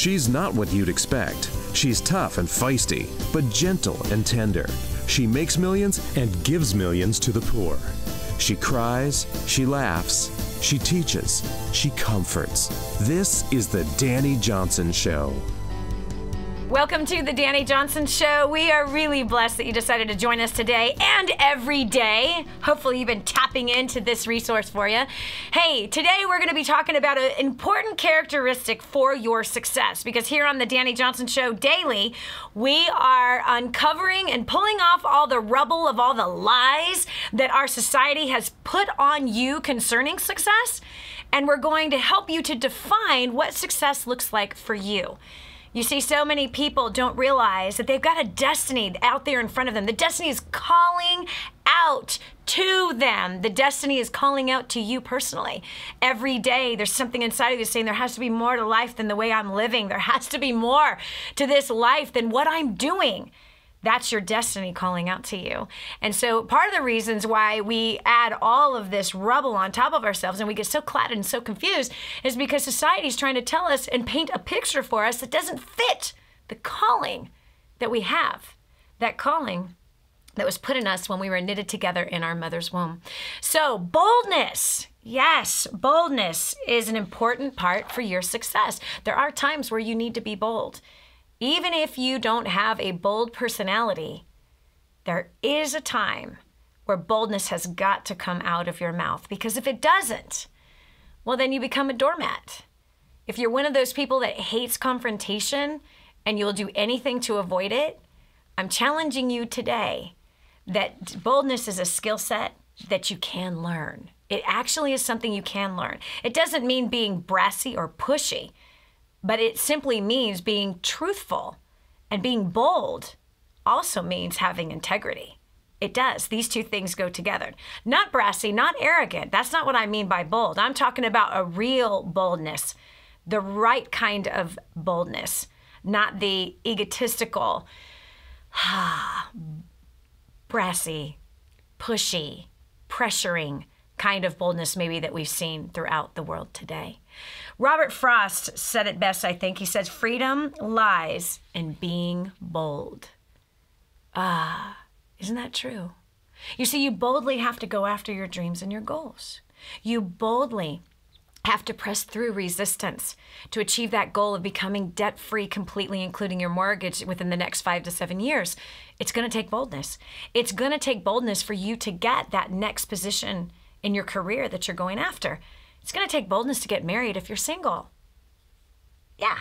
She's not what you'd expect. She's tough and feisty, but gentle and tender. She makes millions and gives millions to the poor. She cries, she laughs, she teaches, she comforts. This is the Dani Johnson Show. Welcome to the Dani Johnson Show. We are really blessed that you decided to join us today and every day. Hopefully you've been tapping into this resource for you. Hey, today we're going to be talking about an important characteristic for your success, because here on the Dani Johnson Show daily, we are uncovering and pulling off all the rubble of all the lies that our society has put on you concerning success, and we're going to help you to define what success looks like for you. You see, so many people don't realize that they've got a destiny out there in front of them. The destiny is calling out to them. The destiny is calling out to you personally. Every day, there's something inside of you saying there has to be more to life than the way I'm living. There has to be more to this life than what I'm doing. That's your destiny calling out to you. And so part of the reasons why we add all of this rubble on top of ourselves and we get so clouded and so confused is because society's trying to tell us and paint a picture for us that doesn't fit the calling that we have. That calling that was put in us when we were knitted together in our mother's womb. So boldness. Yes, boldness is an important part for your success. There are times where you need to be bold. Even if you don't have a bold personality, there is a time where boldness has got to come out of your mouth. Because if it doesn't, well, then you become a doormat. If you're one of those people that hates confrontation and you'll do anything to avoid it, I'm challenging you today that boldness is a skill set that you can learn. It actually is something you can learn. It doesn't mean being brassy or pushy, but it simply means being truthful. And being bold also means having integrity. It does. These two things go together. Not brassy, not arrogant. That's not what I mean by bold. I'm talking about a real boldness, the right kind of boldness, not the egotistical, brassy, pushy, pressuring kind of boldness maybe that we've seen throughout the world today. Robert Frost said it best, I think. He says, freedom lies in being bold. Isn't that true? You see, you boldly have to go after your dreams and your goals. You boldly have to press through resistance to achieve that goal of becoming debt-free completely, including your mortgage, within the next 5 to 7 years. It's going to take boldness. It's going to take boldness for you to get that next position in your career that you're going after. It's going to take boldness to get married if you're single. Yeah.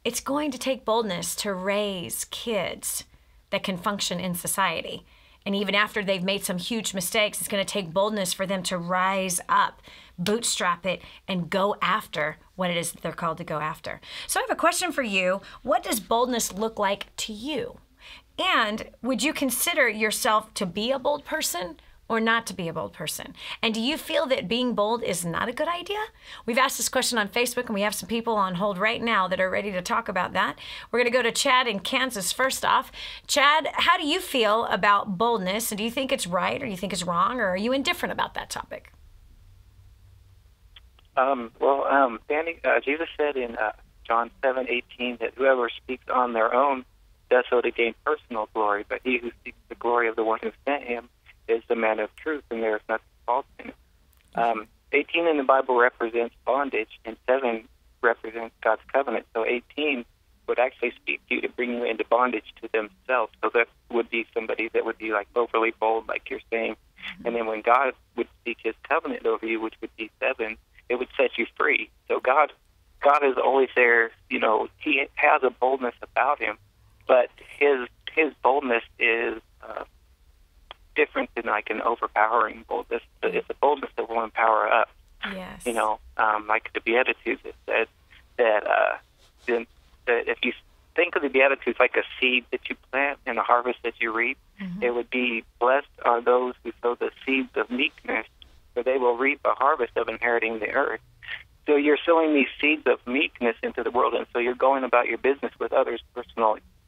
It's going to take boldness to raise kids that can function in society. And even after they've made some huge mistakes, it's going to take boldness for them to rise up, bootstrap it, and go after what it is that they're called to go after. So I have a question for you. What does boldness look like to you? And would you consider yourself to be a bold person or not to be a bold person? And do you feel that being bold is not a good idea? We've asked this question on Facebook, and we have some people on hold right now that are ready to talk about that. We're going to go to Chad in Kansas first off. Chad, how do you feel about boldness? And do you think it's right, or do you think it's wrong, or are you indifferent about that topic? Dani, Jesus said in John 7:18 that whoever speaks on their own does so to gain personal glory, but he who seeks the glory of the one who sent him is the man of truth, and there is nothing false in it. 18 in the Bible represents bondage, and 7 represents God's covenant. So 18 would actually speak to you to bring you into bondage to themselves. So that would be somebody that would be like overly bold, like you're saying. And then when God would speak his covenant over you, which would be 7, it would set you free. So God is always there. You know, he has a boldness about him, but his boldness is different than like an overpowering boldness. It's a boldness that will empower us. Yes. You know, like the Beatitudes, it said that if you think of the Beatitudes like a seed that you plant and a harvest that you reap, it would be blessed are those who sow the seeds of meekness, for they will reap a harvest of inheriting the earth. So you're sowing these seeds of meekness into the world, and so you're going about your business with others'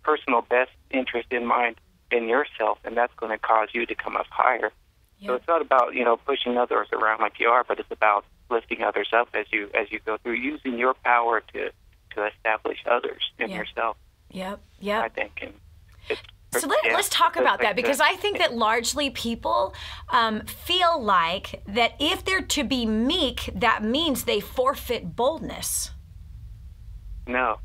personal best interest in mind in yourself, and that's going to cause you to come up higher. Yep. So it's not about, you know, pushing others around like you are, but it's about lifting others up as you go through, using your power to to establish others and yourself. Yep. I think. And so let's talk about that, because I think that largely people feel like that if they're to be meek, that means they forfeit boldness. No.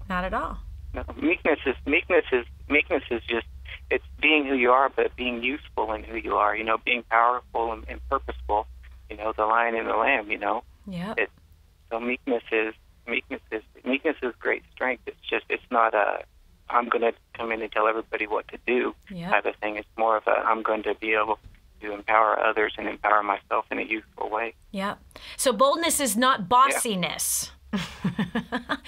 Not at all. No. Meekness is just, it's being who you are, but being useful in who you are. You know, being powerful and purposeful. You know, the lion and the lamb. You know. Yeah. So meekness is great strength. It's not a I'm going to come in and tell everybody what to do type of thing. It's more of a I'm going to be able to empower others and empower myself in a useful way. Yeah. So boldness is not bossiness.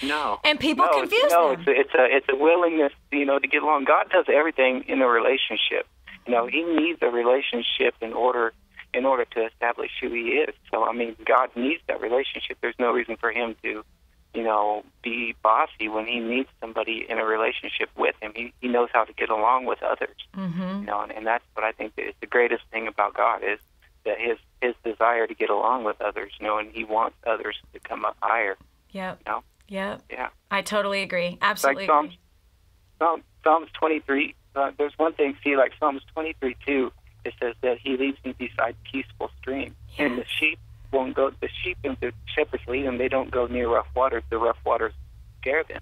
No. And people confuse them. It's a willingness, you know, to get along. God does everything in a relationship. You know, He needs a relationship in order to establish who He is. So I mean, God needs that relationship. There's no reason for Him to, you know, be bossy when He needs somebody in a relationship with Him. He knows how to get along with others. Mm-hmm. You know, and that's what I think is the greatest thing about God is that His desire to get along with others. You know, and He wants others to come up higher. Yep. You know? Yep. Yeah. I totally agree. Absolutely like agree. Psalms 23. There's one thing. See, like Psalms 23:2, it says that He leads me beside peaceful streams, and the sheep won't go. The sheep and the shepherds lead them. They don't go near rough waters. The rough waters scare them.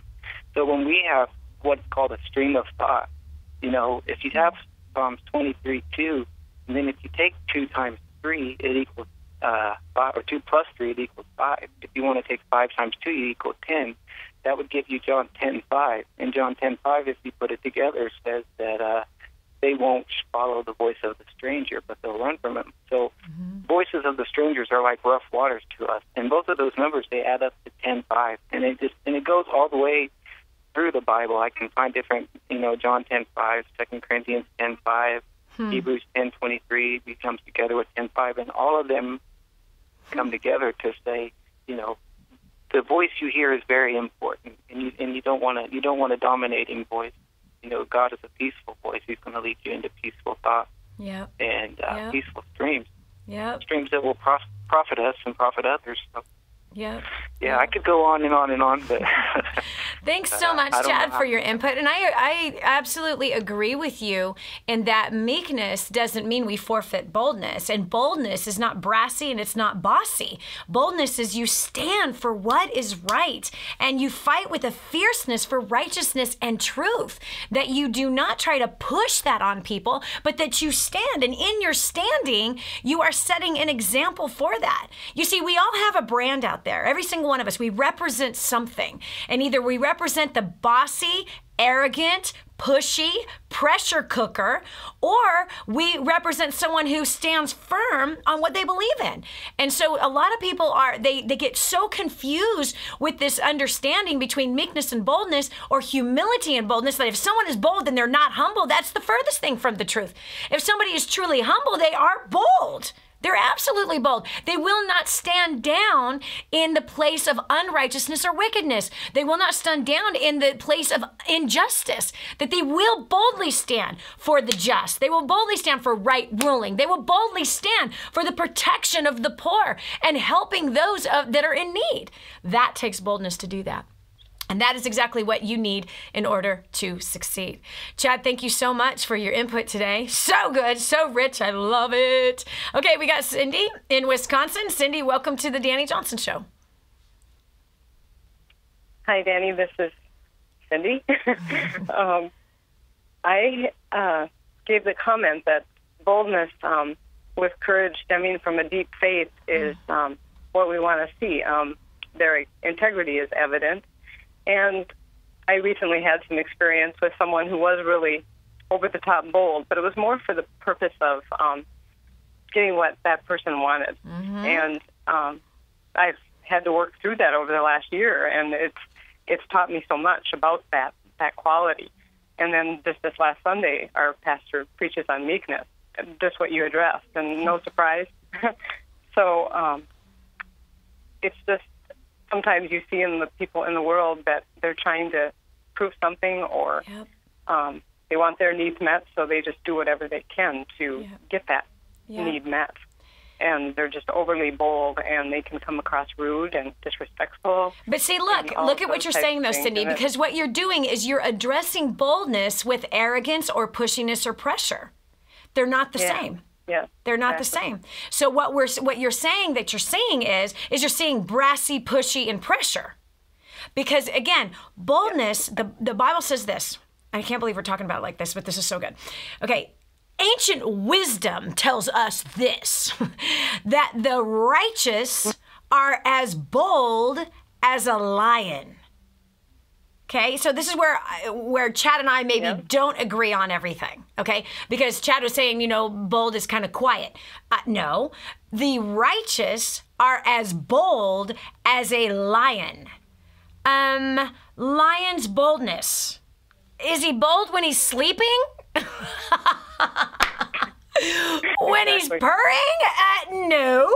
So when we have what's called a stream of thought, you know, if you have Psalms 23:2, and then if you take 2 times 3, it equals 5, or 2 plus 3, it equals 5. If you want to take 5 times 2, you equal 10. That would give you John 10:5. And John 10:5, if you put it together, says that they won't follow the voice of the stranger, but they'll run from him. So voices of the strangers are like rough waters to us. And both of those numbers, they add up to 10:5. And it goes all the way through the Bible. I can find different, you know, John 10:5, 2 Corinthians 10:5, Hebrews 10:23 comes together with 10:5, and all of them come together to say, you know, the voice you hear is very important, and you don't want a dominating voice. You know, God is a peaceful voice. He's going to lead you into peaceful thoughts and peaceful streams. Streams that will profit us and profit others. So. Yeah, I could go on and on and on, but thanks so much, Chad, for your input. And I absolutely agree with you in that meekness doesn't mean we forfeit boldness. And boldness is not brassy and it's not bossy. Boldness is you stand for what is right and you fight with a fierceness for righteousness and truth, that you do not try to push that on people, but that you stand. And in your standing, you are setting an example for that. You see, we all have a brand out there. Every single one of us, we represent something. And either we represent the bossy, arrogant, pushy, pressure cooker, or we represent someone who stands firm on what they believe in. And so a lot of people they get so confused with this understanding between meekness and boldness, or humility and boldness, that if someone is bold and they're not humble, that's the furthest thing from the truth. If somebody is truly humble, they are bold. They're absolutely bold. They will not stand down in the place of unrighteousness or wickedness. They will not stand down in the place of injustice. That they will boldly stand for the just. They will boldly stand for right ruling. They will boldly stand for the protection of the poor and helping those that are in need. That takes boldness to do that. And that is exactly what you need in order to succeed. Chad, thank you so much for your input today. So good, so rich. I love it. Okay, we got Cindy in Wisconsin. Cindy, welcome to the Dani Johnson Show. Hi, Dani. This is Cindy. I gave the comment that boldness with courage stemming from a deep faith is what we want to see. Their integrity is evident. And I recently had some experience with someone who was really over-the-top bold, but it was more for the purpose of getting what that person wanted. And I've had to work through that over the last year, and it's taught me so much about that quality. And then just this last Sunday, our pastor preaches on meekness, just what you addressed, and no surprise. So it's just, sometimes you see in the people in the world that they're trying to prove something, or they want their needs met, so they just do whatever they can to get that need met. and they're just overly bold, and they can come across rude and disrespectful. But see, look at what you're saying, though, Cindy, because what you're doing is you're addressing boldness with arrogance or pushiness or pressure. They're not the same. Yeah, they're not the same. So what you're saying that you're seeing is you're seeing brassy, pushy, and pressure. Because again, boldness, the Bible says this. I can't believe we're talking about it like this, but this is so good. Okay, ancient wisdom tells us this, that the righteous are as bold as a lion. Okay, so this is where Chad and I maybe don't agree on everything, okay? Because Chad was saying, bold is kind of quiet. No, the righteous are as bold as a lion. Lion's boldness. Is he bold when he's sleeping? When he's purring? No.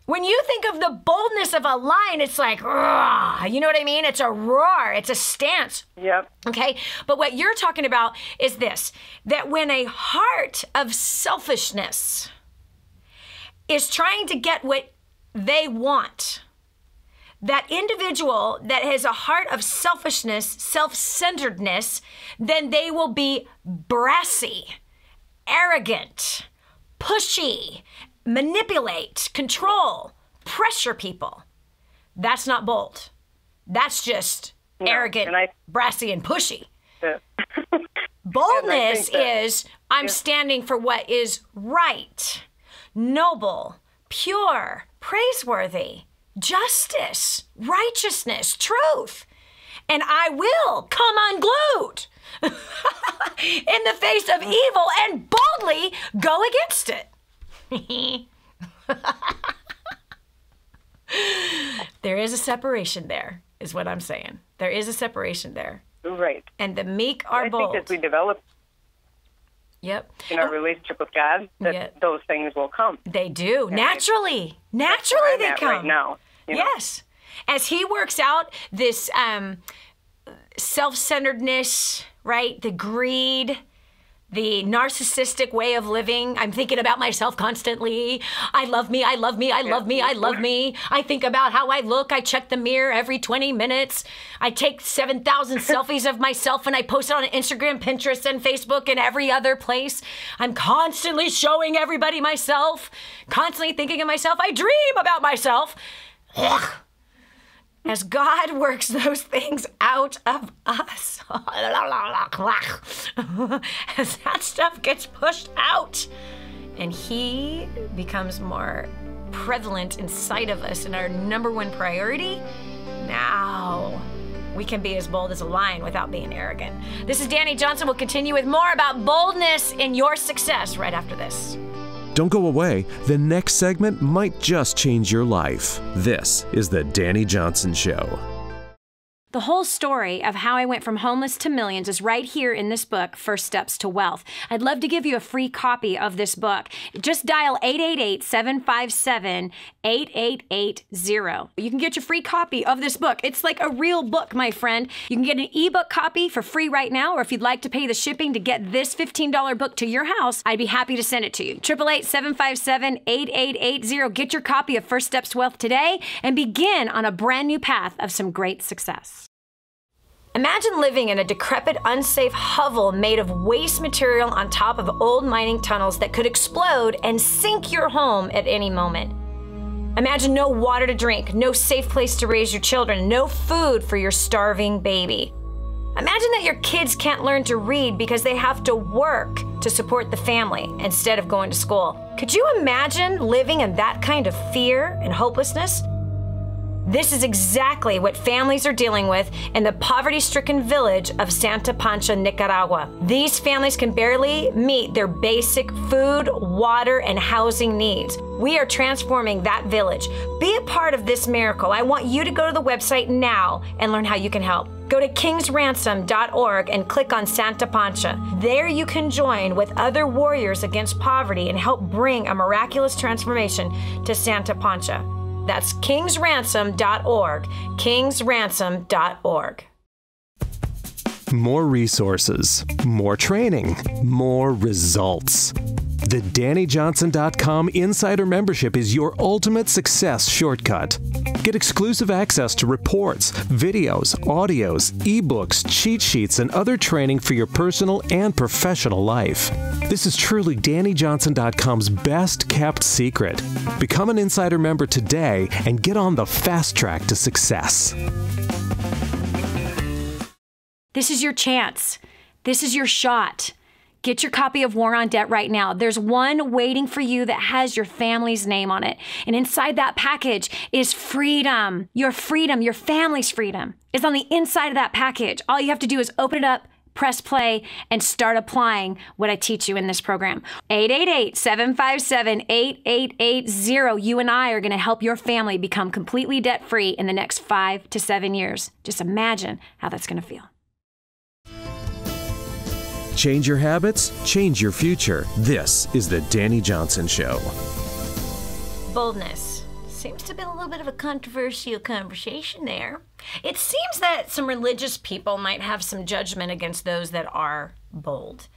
When you think of the boldness of a lion, it's like, roar, you know what I mean? It's a roar. It's a stance. Yep. Okay? But what you're talking about is this, that when a heart of selfishness is trying to get what they want, that individual that has a heart of selfishness, self-centeredness, then they will be brassy, arrogant, pushy, manipulate, control, pressure people. That's not bold. That's just arrogant, brassy, and pushy. Yeah. Boldness is, I'm standing for what is right, noble, pure, praiseworthy, justice, righteousness, truth. And I will come unglued in the face of evil and boldly go against it. There is a separation there, is what I'm saying. There is a separation there. Right. And the meek are bold. I think as we develop in our relationship with God, that those things will come. They do. And naturally they come. Right now. Yes. As he works out this self-centeredness, right? The greed, the narcissistic way of living. I'm thinking about myself constantly. I love me, I love me, I love me, I love me. I think about how I look. I check the mirror every 20 minutes. I take 7,000 selfies of myself and I post it on Instagram, Pinterest, and Facebook and every other place. I'm constantly showing everybody myself, constantly thinking of myself. I dream about myself. Ugh. As God works those things out of us, as that stuff gets pushed out, and he becomes more prevalent inside of us and our number one priority, now we can be as bold as a lion without being arrogant. This is Dani Johnson. We'll continue with more about boldness in your success right after this. Don't go away. The next segment might just change your life. This is The Dani Johnson Show. The whole story of how I went from homeless to millions is right here in this book, First Steps to Wealth. I'd love to give you a free copy of this book. Just dial 888-757-8880. You can get your free copy of this book. It's like a real book, my friend. You can get an ebook copy for free right now, or if you'd like to pay the shipping to get this $15 book to your house, I'd be happy to send it to you. 888-757-8880. Get your copy of First Steps to Wealth today and begin on a brand new path of some great success. Imagine living in a decrepit, unsafe hovel made of waste material on top of old mining tunnels that could explode and sink your home at any moment. Imagine no water to drink, no safe place to raise your children, no food for your starving baby. Imagine that your kids can't learn to read because they have to work to support the family instead of going to school. Could you imagine living in that kind of fear and hopelessness? This is exactly what families are dealing with in the poverty-stricken village of Santa Pancha, Nicaragua. These families can barely meet their basic food, water, and housing needs. We are transforming that village. Be a part of this miracle. I want you to go to the website now and learn how you can help. Go to kingsransom.org and click on Santa Pancha. There you can join with other warriors against poverty and help bring a miraculous transformation to Santa Pancha. That's kingsransom.org, kingsransom.org. More resources, more training, more results. The DaniJohnson.com Insider membership is your ultimate success shortcut. Get exclusive access to reports, videos, audios, ebooks, cheat sheets, and other training for your personal and professional life. This is truly DaniJohnson.com's best kept secret. Become an Insider member today and get on the fast track to success. This is your chance. This is your shot. Get your copy of War on Debt right now. There's one waiting for you that has your family's name on it. And inside that package is freedom. Your freedom, your family's freedom is on the inside of that package. All you have to do is open it up, press play, and start applying what I teach you in this program. 888-757-8880. You and I are going to help your family become completely debt-free in the next 5 to 7 years. Just imagine how that's going to feel. Change your habits, change your future. This is the Dani Johnson Show. Boldness. Seems to have been a little bit of a controversial conversation there. It seems that some religious people might have some judgment against those that are bold.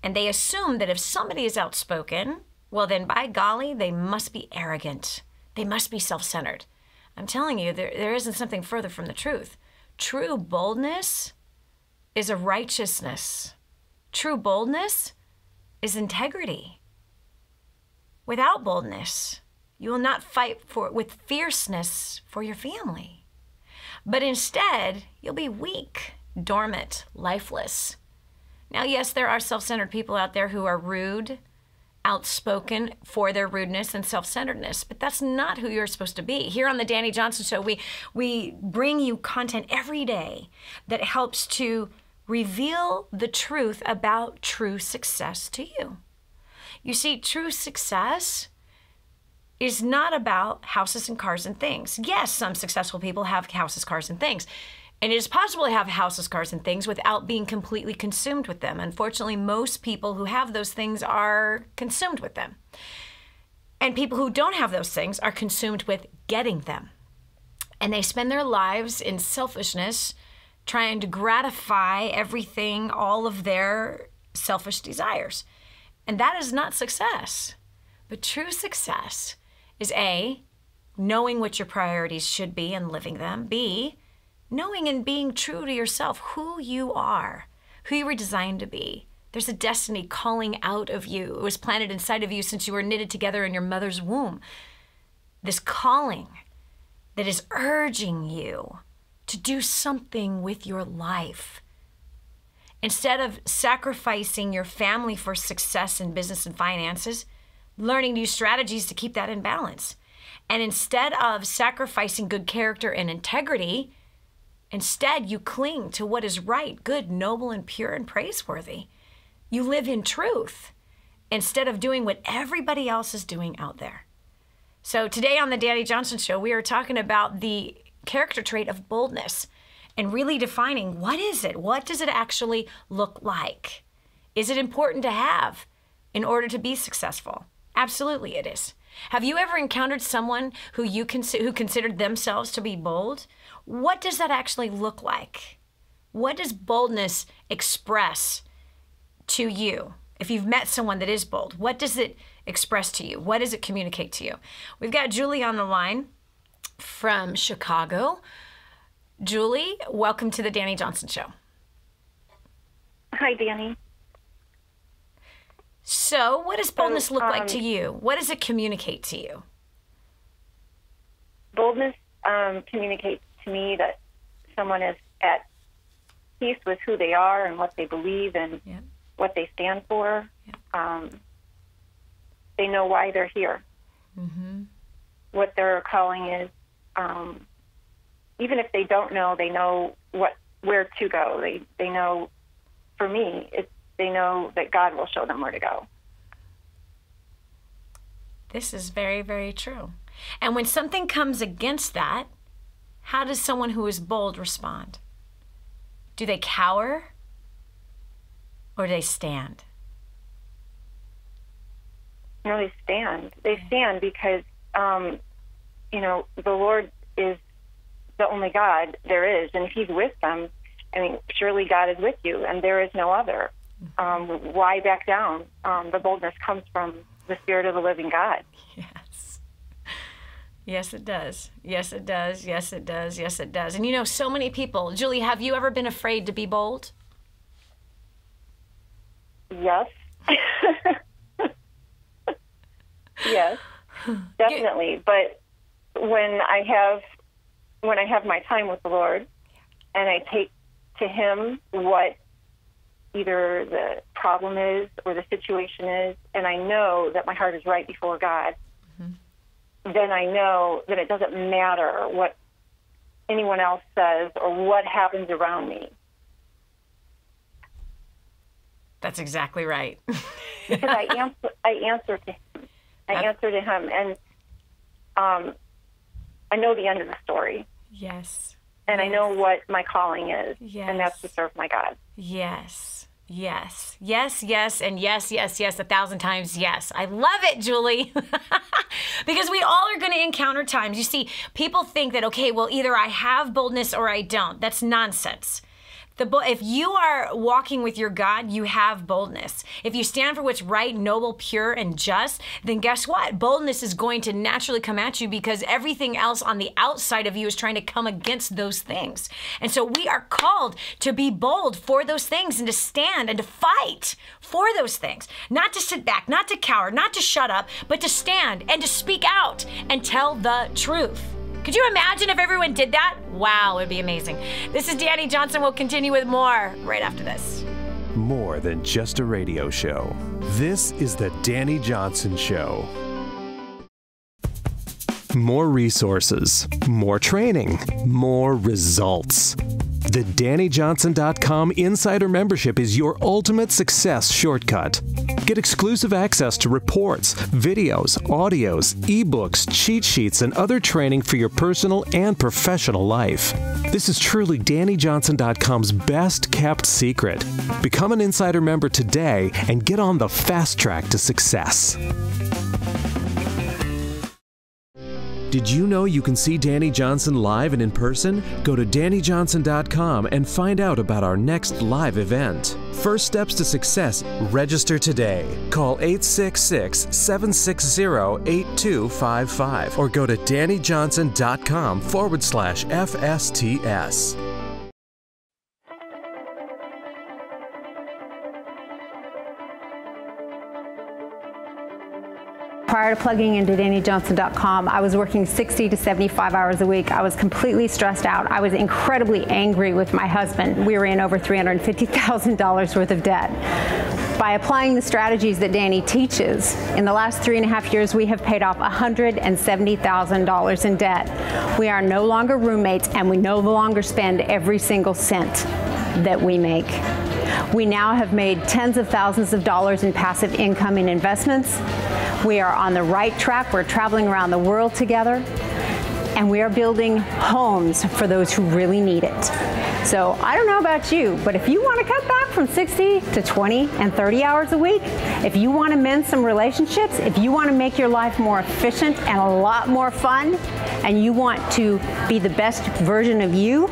And they assume that if somebody is outspoken, well then by golly, they must be arrogant. They must be self-centered. I'm telling you, there isn't something further from the truth. True boldness is a righteousness. True boldness is integrity. Without boldness, you will not fight with fierceness for your family. But instead, you'll be weak, dormant, lifeless. Now, yes, there are self-centered people out there who are rude, outspoken for their rudeness and self-centeredness, but that's not who you're supposed to be. Here on the Dani Johnson Show, we bring you content every day that helps to reveal the truth about true success to you. You see, true success is not about houses and cars and things. Yes, some successful people have houses, cars, and things. And it is possible to have houses, cars, and things without being completely consumed with them. Unfortunately, most people who have those things are consumed with them. And people who don't have those things are consumed with getting them. And they spend their lives in selfishness, trying to gratify everything, all of their selfish desires. And that is not success. But true success is A, knowing what your priorities should be and living them. B, knowing and being true to yourself, who you are, who you were designed to be. There's a destiny calling out of you. It was planted inside of you since you were knitted together in your mother's womb. This calling that is urging you to do something with your life. Instead of sacrificing your family for success in business and finances, learning new strategies to keep that in balance. And instead of sacrificing good character and integrity, instead you cling to what is right, good, noble, and pure and praiseworthy. You live in truth instead of doing what everybody else is doing out there. So today on the Dani Johnson Show, we are talking about the character trait of boldness and really defining what is it? What does it actually look like? Is it important to have in order to be successful? Absolutely it is. Have you ever encountered someone who considered themselves to be bold? What does that actually look like? What does boldness express to you? If you've met someone that is bold, what does it express to you? What does it communicate to you? We've got Julie on the line from Chicago. Julie, welcome to the Dani Johnson Show. Hi, Dani. So what does boldness look like to you? What does it communicate to you? Boldness communicates to me that someone is at peace with who they are and what they believe and what they stand for. They know why they're here, what their calling is. Even if they don't know, they know where to go. They know, for me, they know that God will show them where to go. This is very, very true. And when something comes against that, how does someone who is bold respond? Do they cower or do they stand? No, they stand. They stand because, the Lord is the only God there is. And if he's with them, I mean, surely God is with you, and there is no other. why back down? The boldness comes from the Spirit of the living God. Yes. Yes, it does. Yes, it does. Yes, it does. Yes, it does. And you know, so many people. Julie, have you ever been afraid to be bold? Yes. Yes, definitely. But when I have my time with the Lord, and I take to Him what either the problem is or the situation is, and I know that my heart is right before God, then I know that it doesn't matter what anyone else says or what happens around me. That's exactly right. Because I answer to Him. I answer to Him, and I know the end of the story. Yes. And I know what my calling is, and that's to serve my God. Yes. Yes. Yes, yes, and yes, yes, yes, 1,000 times yes. I love it, Julie. Because we all are going to encounter times. You see, people think that, okay, well, either I have boldness or I don't. That's nonsense. If you are walking with your God, you have boldness. If you stand for what's right, noble, pure, and just, then guess what? Boldness is going to naturally come at you because everything else on the outside of you is trying to come against those things. And so we are called to be bold for those things and to stand and to fight for those things. Not to sit back, not to cower, not to shut up, but to stand and to speak out and tell the truth. Could you imagine if everyone did that? Wow, it would be amazing. This is Dani Johnson. We'll continue with more right after this. More than just a radio show. This is the Dani Johnson Show. More resources, more training, more results. The DaniJohnson.com Insider Membership is your ultimate success shortcut. Get exclusive access to reports, videos, audios, ebooks, cheat sheets, and other training for your personal and professional life. This is truly DaniJohnson.com's best kept secret. Become an Insider member today and get on the fast track to success. Did you know you can see Dani Johnson live and in person? Go to DaniJohnson.com and find out about our next live event. First steps to success. Register today. Call 866-760-8255 or go to DaniJohnson.com/FSTS. Prior to plugging into DaniJohnson.com, I was working 60 to 75 hours a week. I was completely stressed out. I was incredibly angry with my husband. We were in over $350,000 worth of debt. By applying the strategies that Dani teaches, in the last 3.5 years, we have paid off $170,000 in debt. We are no longer roommates, and we no longer spend every single cent that we make. We now have made tens of thousands of dollars in passive income in investments. We are on the right track. We're traveling around the world together, and we are building homes for those who really need it. So I don't know about you, but if you want to cut back from 60 to 20 and 30 hours a week, if you want to mend some relationships, if you want to make your life more efficient and a lot more fun, and you want to be the best version of you,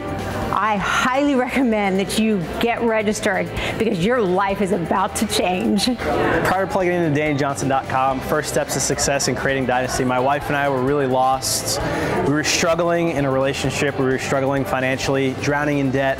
I highly recommend that you get registered because your life is about to change. Prior to plugging into DaniJohnson.com, first steps to success in creating dynasty, my wife and I were really lost. We were struggling in a relationship. We were struggling financially, drowning in debt.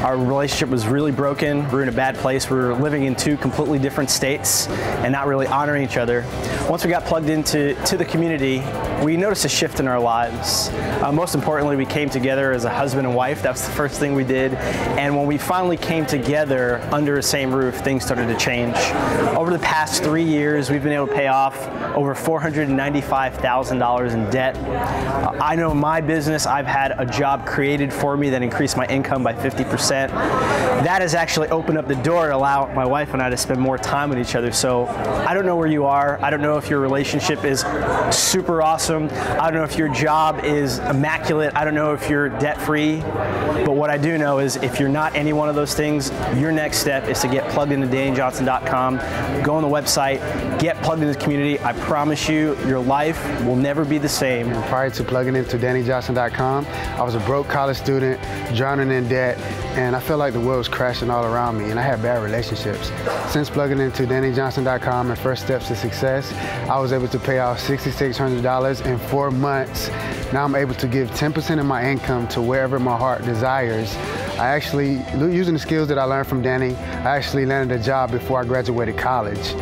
Our relationship was really broken. We were in a bad place. We were living in two completely different states and not really honoring each other. Once we got plugged into the community, we noticed a shift in our lives. Most importantly, we came together as a husband and wife. That was the first thing we did. And when we finally came together under the same roof, things started to change. Over the past 3 years, we've been able to pay off over $495,000 in debt. I know in my business, I've had a job created for me that increased my income by 50%. That has actually opened up the door to allow my wife and I to spend more time with each other. So I don't know where you are. I don't know if your relationship is super awesome. I don't know if your job is immaculate. I don't know if you're debt-free. But what I do know is if you're not any one of those things, your next step is to get plugged into DaniJohnson.com, go on the website, get plugged into the community. I promise you, your life will never be the same. Prior to plugging into DaniJohnson.com, I was a broke college student, drowning in debt, and I felt like the world was crashing all around me, and I had bad relationships. Since plugging into DaniJohnson.com and First Steps to Success, I was able to pay off $6,600 in 4 months. Now I'm able to give 10% of my income to wherever my heart desires. I actually, using the skills that I learned from Dani, I actually landed a job before I graduated college,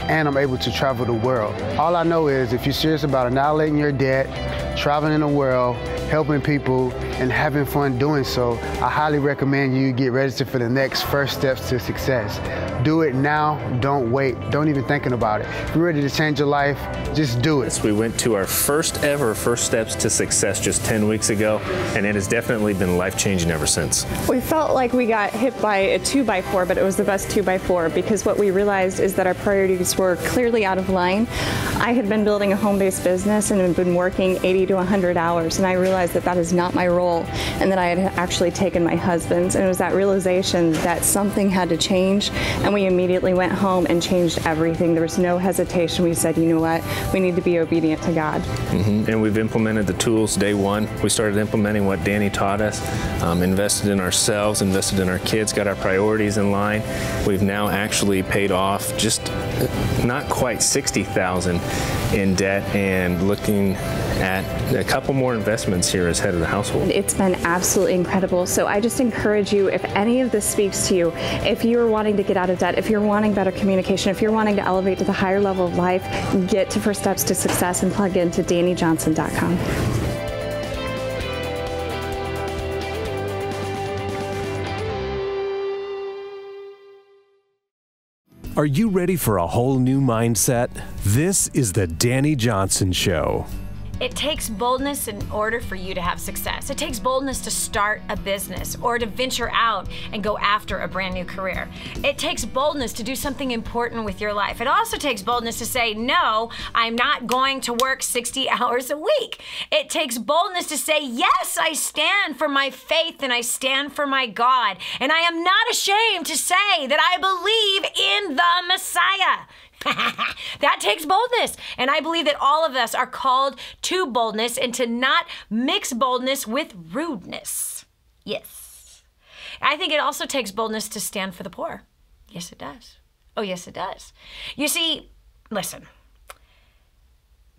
and I'm able to travel the world. All I know is if you're serious about annihilating your debt, traveling the world, helping people, and having fun doing so, I highly recommend you get registered for the next First Steps to Success. Do it now, don't wait, don't even thinking about it. If you're ready to change your life, just do it. We went to our first ever First Steps to Success just 10 weeks ago, and it has definitely been life-changing ever since. We felt like we got hit by a 2x4, but it was the best 2x4 because what we realized is that our priorities were clearly out of line. I had been building a home-based business and had been working 80 to 100 hours, and I realized that that is not my role, and that I had actually taken my husband's, and it was that realization that something had to change, and we immediately went home and changed everything. There was no hesitation. We said, you know what, we need to be obedient to God. And we've implemented the tools day one. We started implementing what Dani taught us, invested in ourselves, invested in our kids, got our priorities in line. We've now actually paid off just not quite $60,000 in debt and looking at a couple more investments here as head of the household. It's been absolutely incredible. So I just encourage you, if any of this speaks to you, if you're wanting to get out of debt, if you're wanting better communication, if you're wanting to elevate to the higher level of life, get to First Steps to Success and plug into DaniJohnson.com. Are you ready for a whole new mindset? This is the Dani Johnson Show. It takes boldness in order for you to have success. It takes boldness to start a business or to venture out and go after a brand new career. It takes boldness to do something important with your life. It also takes boldness to say, no, I'm not going to work 60 hours a week. It takes boldness to say, yes, I stand for my faith and I stand for my God. And I am not ashamed to say that I believe in the Messiah. That takes boldness. And I believe that all of us are called to boldness and to not mix boldness with rudeness. Yes. I think it also takes boldness to stand for the poor. Yes, it does. Oh, yes, it does. You see, listen.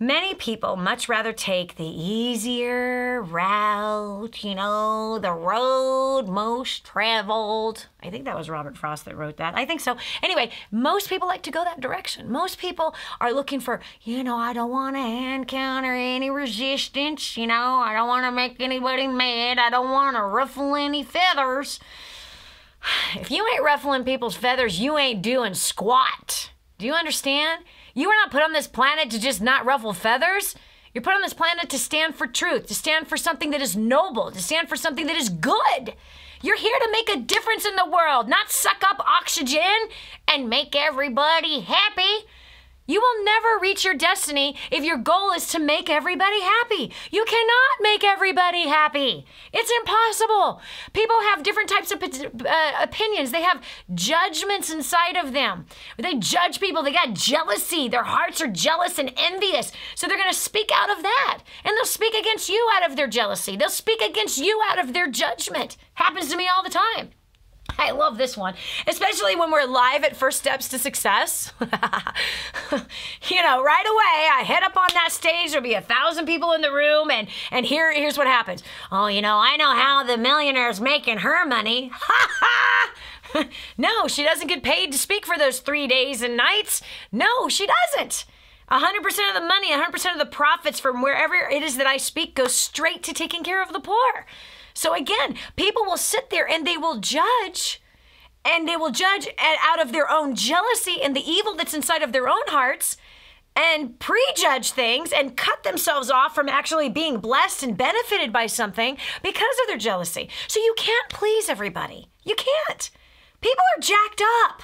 Many people much rather take the easier route, you know, the road most traveled. I think that was Robert Frost that wrote that. I think so. Anyway, most people like to go that direction. Most people are looking for, you know, I don't want to encounter any resistance, you know, I don't want to make anybody mad, I don't want to ruffle any feathers. If you ain't ruffling people's feathers, you ain't doing squat. Do you understand? You are not put on this planet to just not ruffle feathers. You're put on this planet to stand for truth, to stand for something that is noble, to stand for something that is good. You're here to make a difference in the world, not suck up oxygen and make everybody happy. You will never reach your destiny if your goal is to make everybody happy. You cannot make everybody happy. It's impossible. People have different types of opinions. They have judgments inside of them. They judge people. They got jealousy. Their hearts are jealous and envious. So they're going to speak out of that. And they'll speak against you out of their jealousy. They'll speak against you out of their judgment. Happens to me all the time. I love this one, especially when we're live at First Steps to Success. You know, right away, I head up on that stage, there'll be 1,000 people in the room, and here's what happens. Oh, you know, I know how the millionaire's making her money. Ha ha! No, she doesn't get paid to speak for those 3 days and nights. No, she doesn't. 100% of the money, 100% of the profits from wherever it is that I speak goes straight to taking care of the poor. So again, people will sit there and they will judge, out of their own jealousy and the evil that's inside of their own hearts, and prejudge things and cut themselves off from actually being blessed and benefited by something because of their jealousy. So you can't please everybody. You can't. People are jacked up.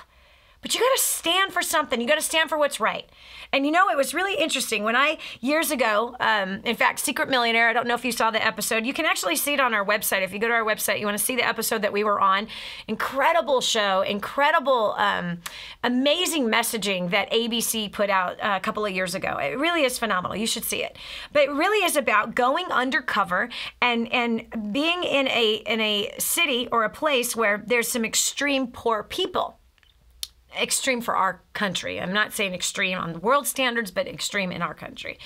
But you got to stand for something. You got to stand for what's right. And it was really interesting when years ago, in fact, Secret Millionaire, I don't know if you saw the episode. You can actually see it on our website. If you go to our website, you want to see the episode that we were on. Incredible show, incredible, amazing messaging that ABC put out a couple of years ago. It really is phenomenal. You should see it. But it really is about going undercover and being in a city or a place where there's some extreme poor people. Extreme for our country. I'm not saying extreme on the world standards, but extreme in our country.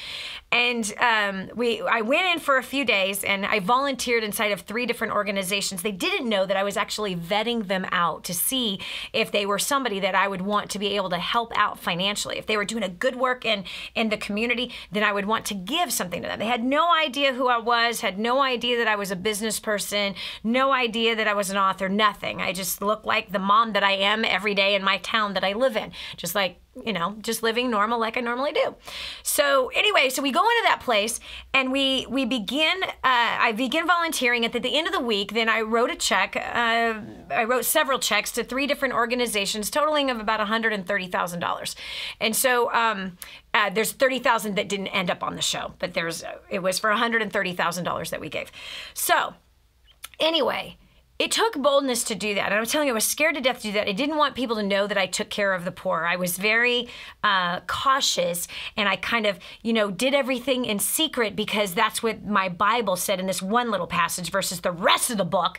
And I went in for a few days and I volunteered inside of 3 different organizations. They didn't know that I was actually vetting them out to see if they were somebody that I would want to be able to help out financially. If they were doing a good work in the community, then I would want to give something to them. They had no idea who I was, had no idea that I was a business person, no idea that I was an author, nothing. I just looked like the mom that I am every day in my town that I live in. Just like, just living normal like I normally do. So anyway, so we go into that place and we begin, I begin volunteering. At the end of the week, then I wrote a check. I wrote several checks to 3 different organizations, totaling of about $130,000. And so there's $30,000 that didn't end up on the show, but it was for $130,000 that we gave. So anyway, it took boldness to do that. And I'm telling you, I was scared to death to do that. I didn't want people to know that I took care of the poor. I was very cautious, and I kind of, did everything in secret because that's what my Bible said in this one little passage versus the rest of the book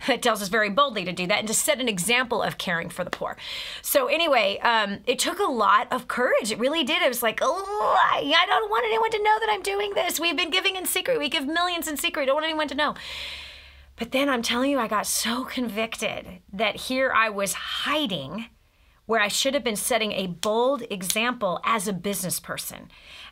that tells us very boldly to do that and to set an example of caring for the poor. So anyway, it took a lot of courage. It really did. I was like, oh, I don't want anyone to know that I'm doing this. We've been giving in secret. We give millions in secret. I don't want anyone to know. But then I'm telling you, I got so convicted that here I was hiding where I should have been setting a bold example as a business person,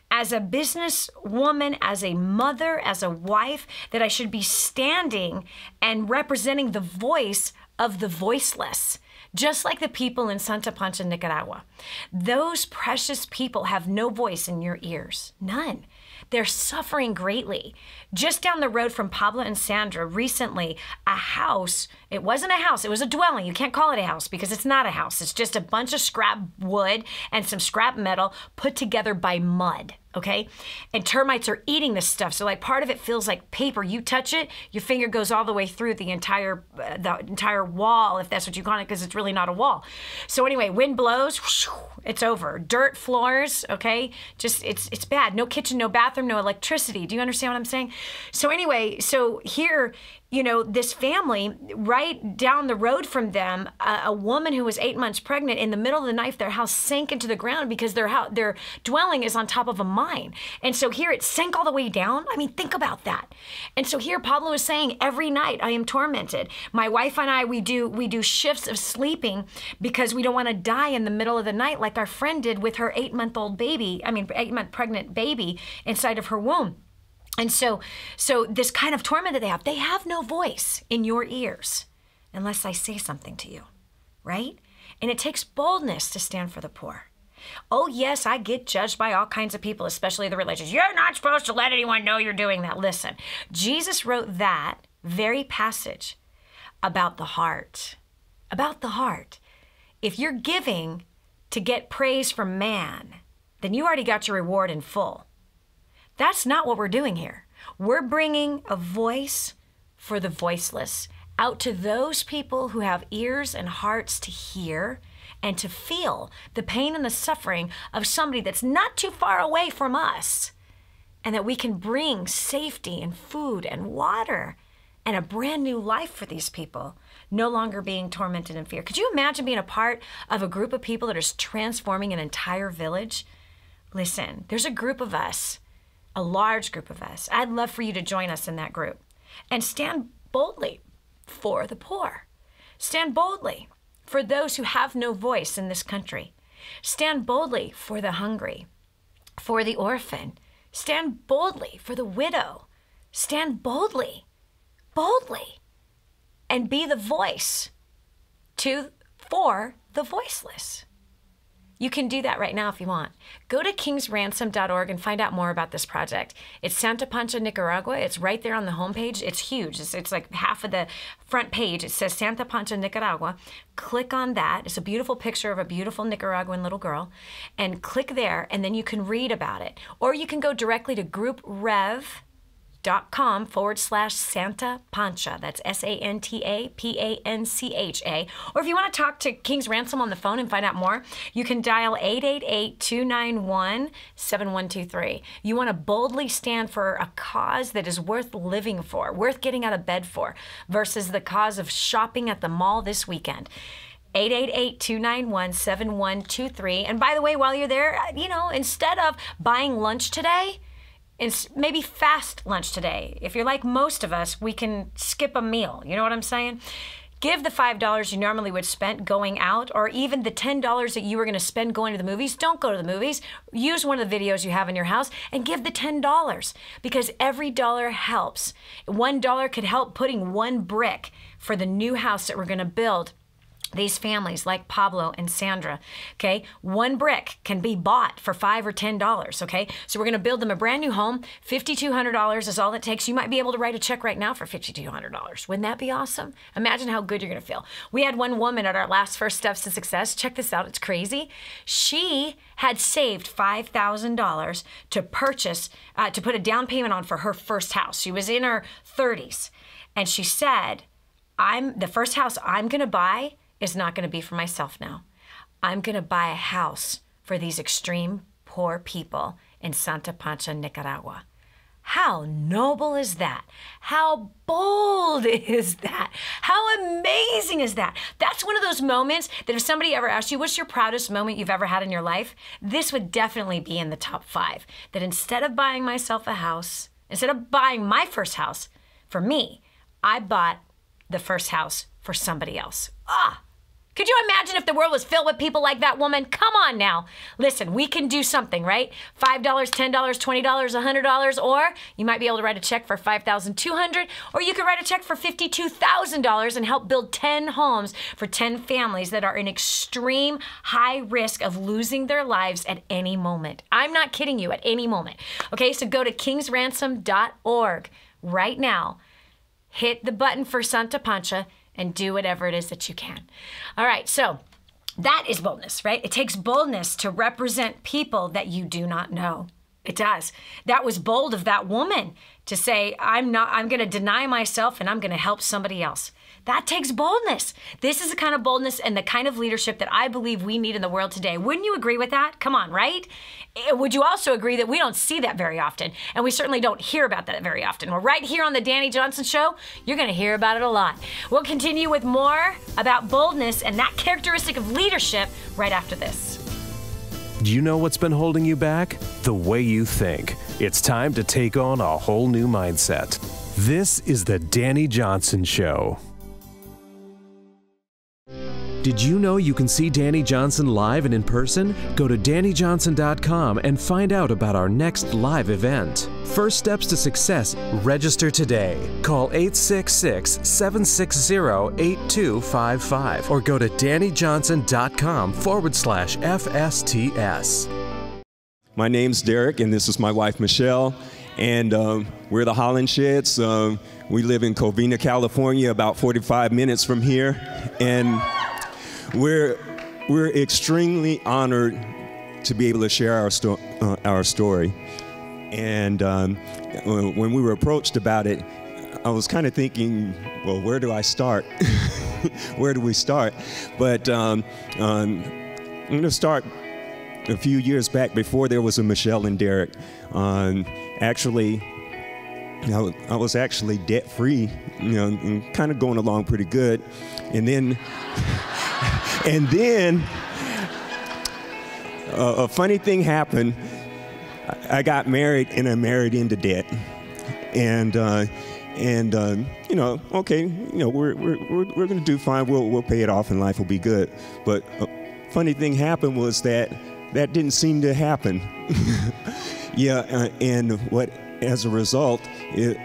as a business woman, as a mother, as a wife, that I should be standing and representing the voice of the voiceless. Just like the people in Santa Pancha, Nicaragua. Those precious people have no voice in your ears, none. They're suffering greatly. Just down the road from Pablo and Sandra, recently, a house, it wasn't a house, it was a dwelling. You can't call it a house because it's not a house. It's just a bunch of scrap wood and some scrap metal put together by mud, okay? And termites are eating this stuff. So like part of it feels like paper. You touch it, your finger goes all the way through the entire wall, if that's what you call it, because it's really not a wall. So anyway, wind blows, whoosh, it's over. Dirt floors, okay? Just, it's bad. No kitchen, no bathroom, no electricity. Do you understand what I'm saying? So anyway, so here, this family, right down the road from them, a woman who was 8 months pregnant, in the middle of the night, their house sank into the ground because their dwelling is on top of a mine. And so here it sank all the way down. I mean, think about that. And so here Pablo is saying, every night I am tormented. My wife and I, we do shifts of sleeping because we don't want to die in the middle of the night like our friend did with her 8-month pregnant baby inside of her womb. And so this kind of torment that they have no voice in your ears unless I say something to you, right? And it takes boldness to stand for the poor. Oh, yes, I get judged by all kinds of people, especially the religious. You're not supposed to let anyone know you're doing that. Listen, Jesus wrote that very passage about the heart. About the heart. If you're giving to get praise from man, then you already got your reward in full. That's not what we're doing here. We're bringing a voice for the voiceless out to those people who have ears and hearts to hear and to feel the pain and the suffering of somebody that's not too far away from us, and that we can bring safety and food and water and a brand new life for these people, no longer being tormented in fear. Could you imagine being a part of a group of people that is transforming an entire village? Listen, there's a group of us, a large group of us. I'd love for you to join us in that group and stand boldly for the poor. Stand boldly for those who have no voice in this country. Stand boldly for the hungry, for the orphan. Stand boldly for the widow. Stand boldly, and be the voice for the voiceless. You can do that right now if you want. Go to kingsransom.org and find out more about this project. It's Santa Pancha, Nicaragua. It's right there on the homepage. It's huge. It's like half of the front page. It says Santa Pancha, Nicaragua. Click on that. It's a beautiful picture of a beautiful Nicaraguan little girl. And click there, and then you can read about it. Or you can go directly to grouprev.com/Santa Pancha. That's SantaPancha. Or if you want to talk to King's Ransom on the phone and find out more, you can dial 888-291-7123. You want to boldly stand for a cause that is worth living for, worth getting out of bed for, versus the cause of shopping at the mall this weekend. 888-291-7123. And by the way, while you're there, instead of buying lunch today, maybe fast lunch today. If you're like most of us, we can skip a meal. You know what I'm saying? Give the $5 you normally would spend going out, or even the $10 that you were going to spend going to the movies. Don't go to the movies. Use one of the videos you have in your house and give the $10, because every dollar helps. $1 could help putting one brick for the new house that we're going to build. These families like Pablo and Sandra, okay? One brick can be bought for $5 or $10, okay? So we're gonna build them a brand new home. $5,200 is all it takes. You might be able to write a check right now for $5,200. Wouldn't that be awesome? Imagine how good you're gonna feel. We had one woman at our last First Steps to Success. Check this out, it's crazy. She had saved $5,000 to purchase, to put a down payment on for her first house. She was in her 30s. And she said, the first house I'm gonna buy is not going to be for myself now. I'm going to buy a house for these extreme poor people in Santa Pancha, Nicaragua. How noble is that? How bold is that? How amazing is that? That's one of those moments that if somebody ever asked you, what's your proudest moment you've ever had in your life? This would definitely be in the top 5. That instead of buying myself a house, instead of buying my first house for me, I bought the first house for somebody else. Could you imagine if the world was filled with people like that woman? Come on now. Listen, we can do something, right? $5, $10, $20, $100, or you might be able to write a check for $5,200, or you could write a check for $52,000 and help build 10 homes for 10 families that are in extreme high risk of losing their lives at any moment. I'm not kidding you, at any moment. Okay, so go to kingsransom.org right now. Hit the button for Santa Pancha and do whatever it is that you can. All right, so that is boldness, right? It takes boldness to represent people that you do not know. It does. That was bold of that woman to say, I'm going to deny myself and I'm going to help somebody else. That takes boldness. This is the kind of boldness and the kind of leadership that I believe we need in the world today. Wouldn't you agree with that? Come on, right? Would you also agree that we don't see that very often, and we certainly don't hear about that very often? Well, right here on the Dani Johnson Show, you're going to hear about it a lot. We'll continue with more about boldness and that characteristic of leadership right after this. Do you know what's been holding you back? The way you think. It's time to take on a whole new mindset. This is the Dani Johnson Show. Did you know you can see Dani Johnson live and in person? Go to DaniJohnson.com and find out about our next live event. First Steps to Success. Register today. Call 866-760-8255 or go to DaniJohnson.com/FSTS. My name's Derek, and this is my wife, Michelle, and we're the Hollinsheds. We live in Covina, California, about 45 minutes from here, and we're extremely honored to be able to share our story. And when we were approached about it, I was kind of thinking, well, where do I start? Where do we start? But I'm going to start a few years back before there was a Michelle and Derek. Actually, I was actually debt-free, and kind of going along pretty good. And then a funny thing happened. I got married, and I married into debt. And okay, we're going to do fine. We'll pay it off, and life will be good. But a funny thing happened was that didn't seem to happen. And as a result, it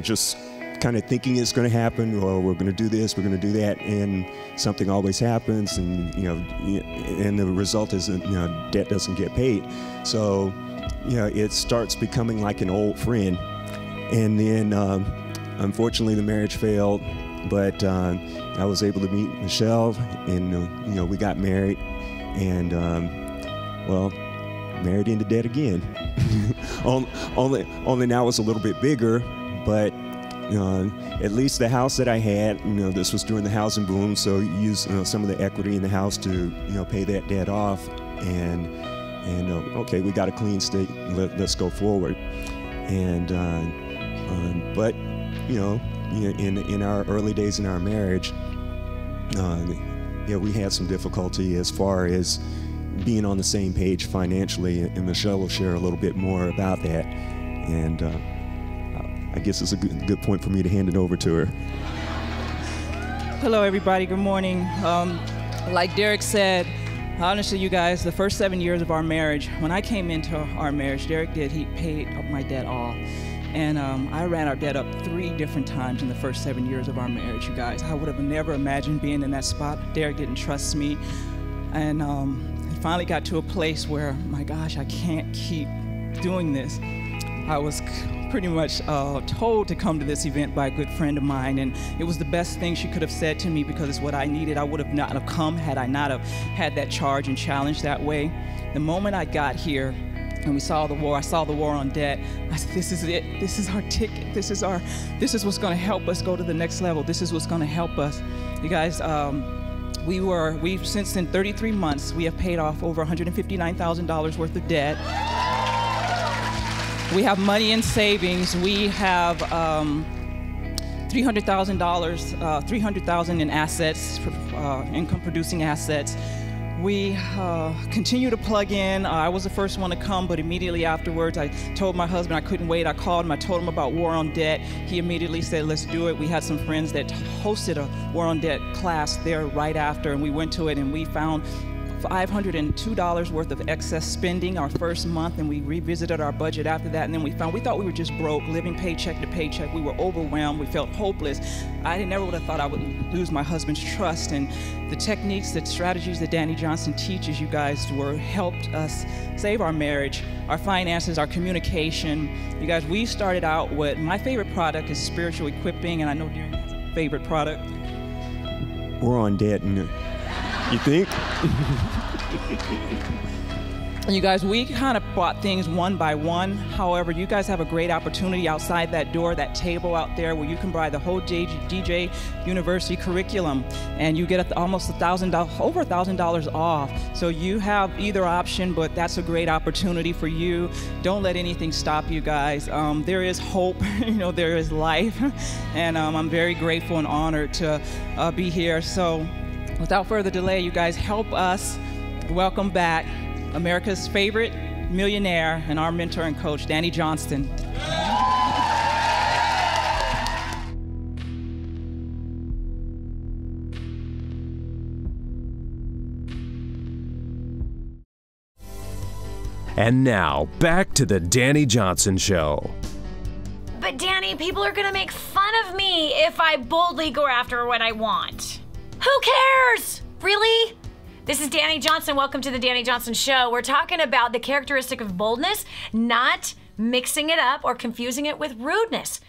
just kind of thinking it's going to happen, or we're going to do this, we're going to do that, and something always happens, and and the result is that debt doesn't get paid. So it starts becoming like an old friend, and then unfortunately the marriage failed, but I was able to meet Michelle, and we got married, and well, married into debt again. only now it's a little bit bigger, but at least the house that I had, this was during the housing boom, so used some of the equity in the house to pay that debt off, and okay, we got a clean state, let's go forward. And but in our early days in our marriage, we had some difficulty as far as being on the same page financially, and Michelle will share a little bit more about that. And I guess it's a good point for me to hand it over to her. Hello, everybody. Good morning. Like Derek said, honestly, you guys, the first 7 years of our marriage, when I came into our marriage, Derek he paid up my debt all. And I ran our debt up 3 different times in the first 7 years of our marriage, you guys. I would have never imagined being in that spot. Derek didn't trust me. And it finally got to a place where, my gosh, I can't keep doing this. I was pretty much told to come to this event by a good friend of mine, and it was the best thing she could have said to me, because it's what I needed. I would have not have come had I not have had that charge and challenge that way. The moment I got here and we saw the war, I saw the war on debt, I said, this is it. This is our ticket. This is what's going to help us go to the next level. This is what's going to help us. You guys, we've since in 33 months, we have paid off over $159,000 worth of debt. We have money in savings. We have $300,000 in assets, income-producing assets. We continue to plug in. I was the first one to come, but immediately afterwards, I told my husband I couldn't wait. I called him. I told him about War on Debt. He immediately said, let's do it. We had some friends that hosted a War on Debt class there right after, and we went to it, and we found $502 worth of excess spending our first month, and we revisited our budget after that, and then we thought we were just broke, living paycheck to paycheck. We were overwhelmed. We felt hopeless. I never would have thought I would lose my husband's trust, and the techniques, the strategies that Dani Johnson teaches you guys helped us save our marriage, our finances, our communication. You guys, we started out with, my favorite product is spiritual equipping, and I know Darren has a favorite product. We're on debt, and you think? You guys, we kind of bought things one by one. However, you guys have a great opportunity outside that door, that table out there, where you can buy the whole DJ University curriculum, and you get almost $1,000, over $1,000 off. So you have either option, but that's a great opportunity for you. Don't let anything stop you guys. There is hope, there is life, and I'm very grateful and honored to be here. So without further delay, you guys, help us welcome back America's favorite millionaire and our mentor and coach, Dani Johnson. And now, back to the Dani Johnson Show. But Dani, people are gonna make fun of me if I boldly go after what I want. Who cares? Really? This is Dani Johnson. Welcome to the Dani Johnson Show. We're talking about the characteristic of boldness, not mixing it up or confusing it with rudeness.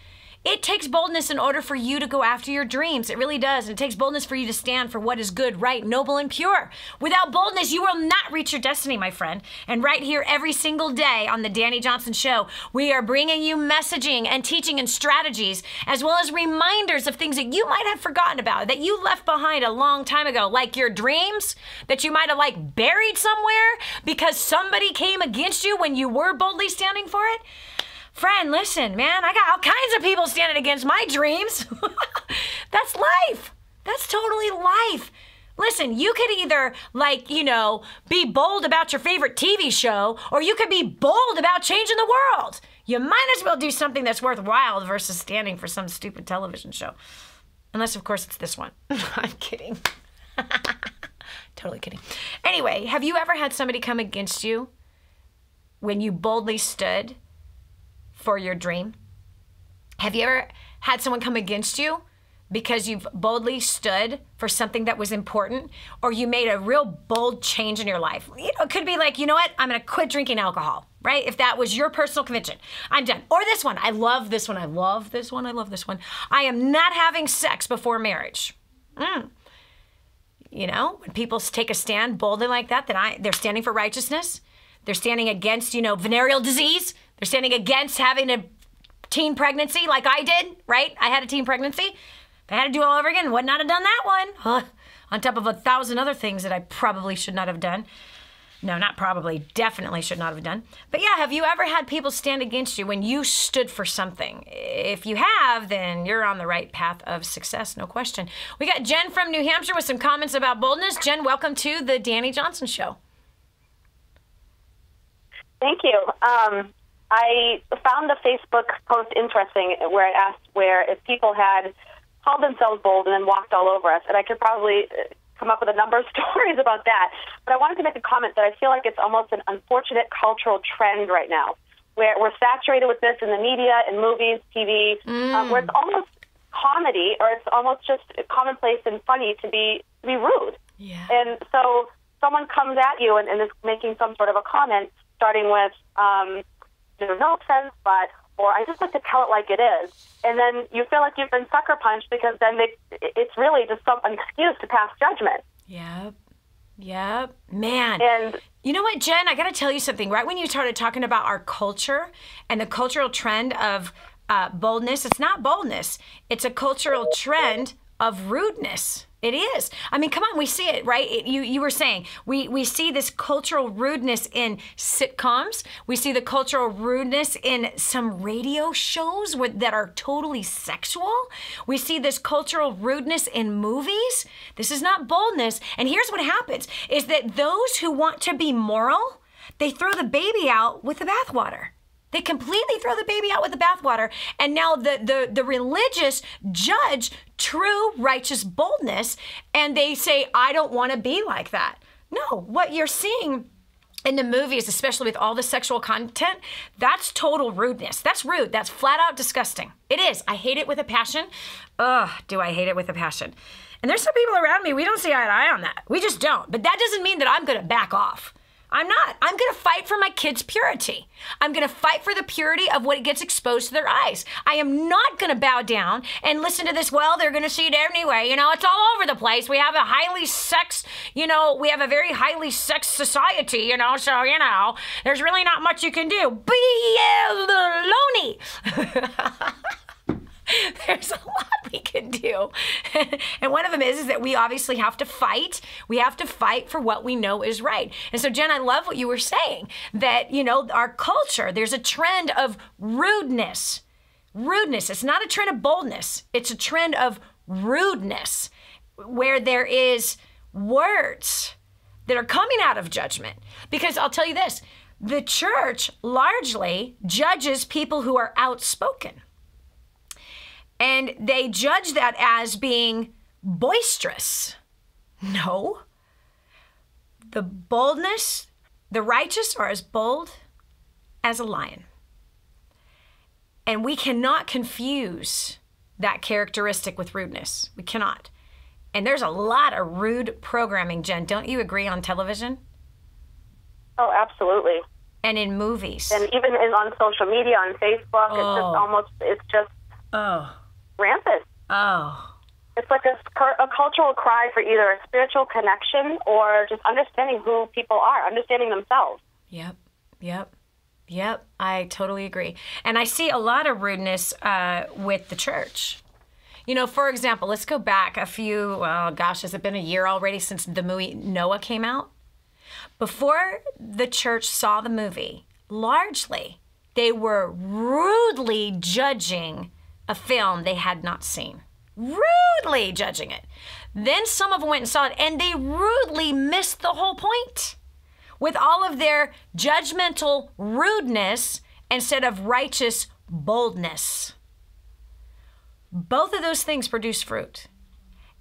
It takes boldness in order for you to go after your dreams. It really does. And it takes boldness for you to stand for what is good, right, noble, and pure. Without boldness, you will not reach your destiny, my friend. And right here every single day on the Dani Johnson Show, we are bringing you messaging and teaching and strategies, as well as reminders of things that you might have forgotten about, that you left behind a long time ago, like your dreams that you might have buried somewhere because somebody came against you when you were boldly standing for it. Friend, listen, man, I got all kinds of people standing against my dreams. That's life. That's totally life. Listen, you could either, be bold about your favorite TV show, or you could be bold about changing the world. You might as well do something that's worthwhile versus standing for some stupid television show. Unless, of course, it's this one. I'm kidding. Totally kidding. Anyway, have you ever had somebody come against you when you boldly stood for your dream? Have you ever had someone come against you because you've boldly stood for something that was important, or you made a real bold change in your life? You know, it could be like, you know what, I'm going to quit drinking alcohol, right? If that was your personal conviction, I'm done. Or this one, I love this one, I love this one, I love this one. I am not having sex before marriage. You know, when people take a stand boldly like that, they're standing for righteousness. They're standing against, you know, venereal disease. They're standing against having a teen pregnancy like I did, right? I had a teen pregnancy. If I had to do it all over again, would not have done that one. On top of 1,000 other things that I probably should not have done. No, not probably, definitely should not have done. But yeah, have you ever had people stand against you when you stood for something? If you have, then you're on the right path of success, no question. We got Jen from New Hampshire with some comments about boldness. Jen, welcome to the Dani Johnson Show. Thank you. I found the Facebook post interesting where it asked if people had called themselves bold and then walked all over us, and I could probably come up with a number of stories about that. But I wanted to make a comment that I feel like it's almost an unfortunate cultural trend right now, where we're saturated with this in the media, in movies, TV, where it's almost comedy, or it's almost just commonplace and funny to be rude. Yeah. And so someone comes at you and is making some sort of a comment, starting with, there's no offense, but, or I just like to tell it like it is. And then you feel like you've been sucker punched because then it's really just an excuse to pass judgment. Yep. Man. And you know what, Jen? I got to tell you something. Right when you started talking about our culture and the cultural trend of boldness, it's not boldness. It's a cultural trend of rudeness. It is. I mean, come on, we see it, right? You were saying, we see this cultural rudeness in sitcoms. We see the cultural rudeness in some radio shows that are totally sexual. We see this cultural rudeness in movies. This is not boldness. And here's what happens, is that those who want to be moral, they throw the baby out with the bathwater. They completely throw the baby out with the bathwater, and now the religious judge true righteous boldness, and they say, I don't want to be like that. No, what you're seeing in the movies, especially with all the sexual content, that's total rudeness. That's rude. That's flat out disgusting. It is. I hate it with a passion. Ugh, do I hate it with a passion. And there's some people around me, we don't see eye to eye on that. We just don't. But that doesn't mean that I'm going to back off. I'm not. I'm going to fight for my kids' purity. I'm going to fight for the purity of what gets exposed to their eyes. I am not going to bow down and listen to this, well, they're going to see it anyway. You know, it's all over the place. We have a we have a very highly sexed society, you know, so, you know, there's really not much you can do. Baloney. There's a lot we can do. And one of them is that we obviously have to fight. We have to fight for what we know is right. And so, Jen, I love what you were saying, that, you know, our culture, there's a trend of rudeness. Rudeness. It's not a trend of boldness. It's a trend of rudeness, where there is words that are coming out of judgment. Because I'll tell you this, the church largely judges people who are outspoken. And they judge that as being boisterous. No. The boldness, the righteous are as bold as a lion. And we cannot confuse that characteristic with rudeness. We cannot. And there's a lot of rude programming, Jen. Don't you agree, on television? Oh, absolutely. And in movies. And even on social media, on Facebook, it's just rampant. Oh. It's like a cultural cry for either a spiritual connection or just understanding who people are, understanding themselves. Yep. I totally agree. And I see a lot of rudeness with the church. You know, for example, let's go back has it been a year already since the movie Noah came out? Before the church saw the movie, largely, they were rudely judging a film they had not seen. Rudely judging it. Then some of them went and saw it, and they rudely missed the whole point with all of their judgmental rudeness instead of righteous boldness. Both of those things produce fruit.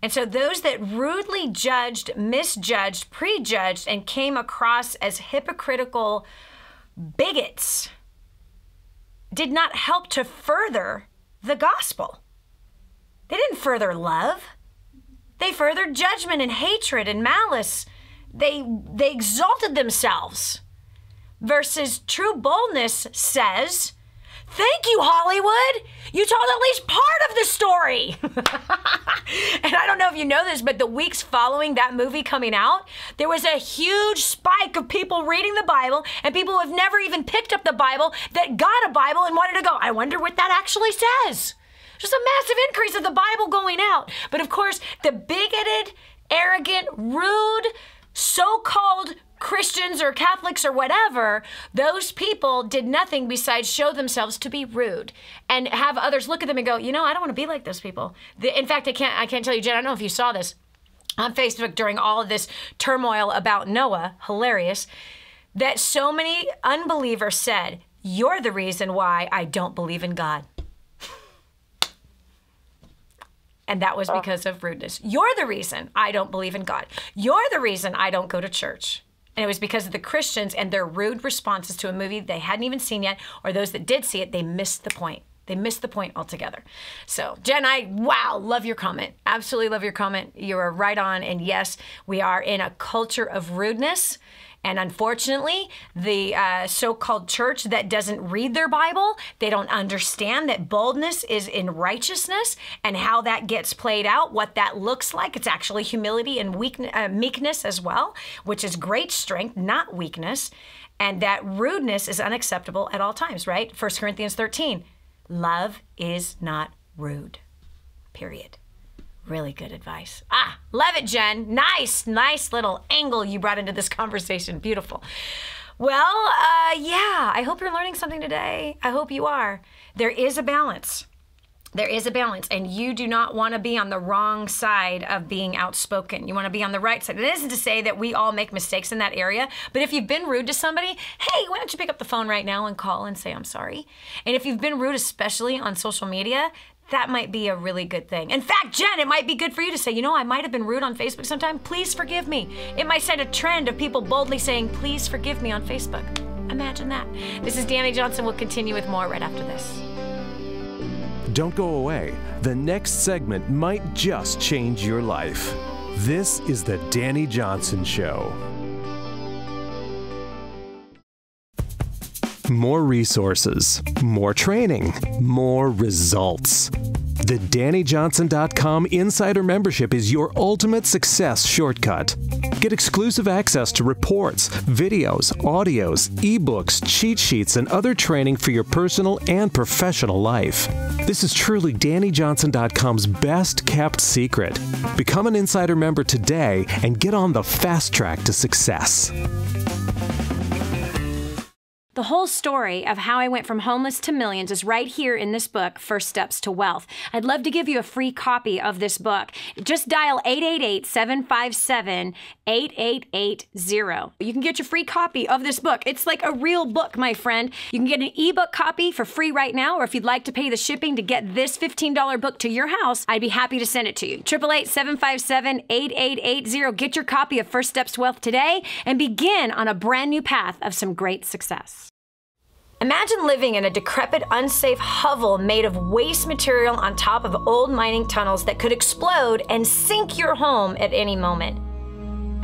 And so those that rudely judged, misjudged, prejudged, and came across as hypocritical bigots did not help to further the gospel. They didn't further love. They furthered judgment and hatred and malice. They exalted themselves. Versus true boldness says, thank you, Hollywood. You told at least part of the story. And I don't know if you know this, but the weeks following that movie coming out, there was a huge spike of people reading the Bible and people who have never even picked up the Bible that got a Bible and wanted to go, I wonder what that actually says. Just a massive increase of the Bible going out. But of course, the bigoted, arrogant, rude, so-called Christians or Catholics or whatever, those people did nothing besides show themselves to be rude and have others look at them and go, you know, I don't want to be like those people. In fact, I can't tell you, Jen, I don't know if you saw this on Facebook during all of this turmoil about Noah, hilarious, that so many unbelievers said, you're the reason why I don't believe in God. And that was because of rudeness. You're the reason I don't believe in God. You're the reason I don't go to church. And it was because of the Christians and their rude responses to a movie they hadn't even seen yet, or those that did see it, they missed the point. They missed the point altogether. So, Jen, wow, love your comment. Absolutely love your comment. You are right on. And yes, we are in a culture of rudeness. And unfortunately, the so-called church that doesn't read their Bible, they don't understand that boldness is in righteousness and how that gets played out, what that looks like. It's actually humility and meekness as well, which is great strength, not weakness. And that rudeness is unacceptable at all times, right? 1 Corinthians 13, love is not rude, period. Really good advice. Love it, Jen. Nice little angle you brought into this conversation. Beautiful. Well, yeah, I hope you're learning something today. I hope you are. There is a balance. There is a balance, and you do not want to be on the wrong side of being outspoken. You want to be on the right side. It isn't to say that we all make mistakes in that area, but if you've been rude to somebody, hey, why don't you pick up the phone right now and call and say, I'm sorry. And if you've been rude, especially on social media, that might be a really good thing. In fact, Jen, it might be good for you to say, you know, I might have been rude on Facebook sometime. Please forgive me. It might set a trend of people boldly saying, please forgive me on Facebook. Imagine that. This is Dani Johnson. We'll continue with more right after this. Don't go away. The next segment might just change your life. This is the Dani Johnson Show. More resources, more training, more results. The DaniJohnson.com Insider Membership is your ultimate success shortcut. Get exclusive access to reports, videos, audios, ebooks, cheat sheets, and other training for your personal and professional life. This is truly DaniJohnson.com's best kept secret. Become an Insider member today and get on the fast track to success. The whole story of how I went from homeless to millions is right here in this book, First Steps to Wealth. I'd love to give you a free copy of this book. Just dial 888-757-8880. You can get your free copy of this book. It's like a real book, my friend. You can get an ebook copy for free right now, or if you'd like to pay the shipping to get this $15 book to your house, I'd be happy to send it to you. 888-757-8880. Get your copy of First Steps to Wealth today and begin on a brand new path of some great success. Imagine living in a decrepit, unsafe hovel made of waste material on top of old mining tunnels that could explode and sink your home at any moment.